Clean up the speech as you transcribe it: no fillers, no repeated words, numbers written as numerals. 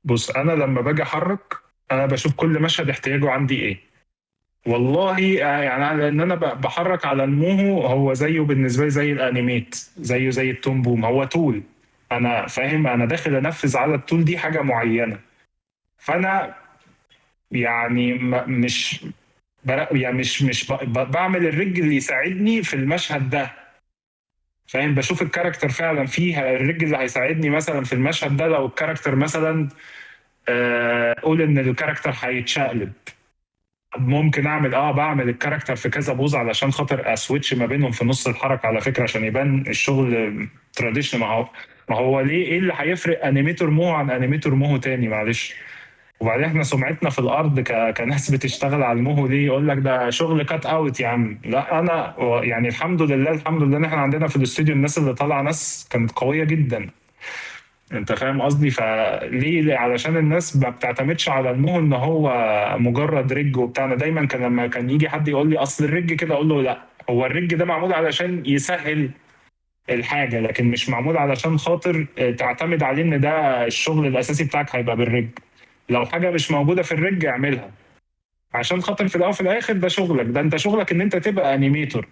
بص، انا لما باجي احرك انا بشوف كل مشهد احتياجه عندي ايه. والله يعني لان انا بحرك على الموهو، هو زيه بالنسبه لي زي الانيميت، زيه زي التوم بوم، هو تول. انا فاهم، انا داخل انفذ على التول دي حاجه معينه. فانا يعني مش يعني مش بعمل الرج اللي يساعدني في المشهد ده. فاهم، بشوف الكاركتر فعلا فيها الرج اللي هيساعدني مثلا في المشهد ده. لو الكاركتر مثلا قول ان الكاركتر هيتشقلب، ممكن اعمل بعمل الكاركتر في كذا بوز علشان خاطر اسويتش ما بينهم في نص الحركه، على فكره عشان يبان الشغل تراديشنال. ما هو ليه، ايه اللي هيفرق انيميتور موهو عن انيميتور موهو تاني؟ معلش. وبعدين احنا سمعتنا في الارض كناس بتشتغل على الموهو، ليه يقول لك ده شغل كات اوت يا عم؟ لا، انا يعني الحمد لله الحمد لله ان احنا عندنا في الاستوديو الناس اللي طالعه ناس كانت قويه جدا. انت فاهم قصدي؟ فليه؟ علشان الناس ما بتعتمدش على الموه ان هو مجرد رج وبتاع. انا دايما كان لما كان يجي حد يقول لي اصل الرج كده، اقول له لا، هو الرج ده معمول علشان يسهل الحاجه، لكن مش معمول علشان خاطر تعتمد عليه ان ده الشغل الاساسي بتاعك هيبقى بالرج. لو حاجه مش موجوده في الرج اعملها، عشان خاطر في الاول وفي الاخر ده شغلك، ده انت شغلك ان انت تبقى انيميتور.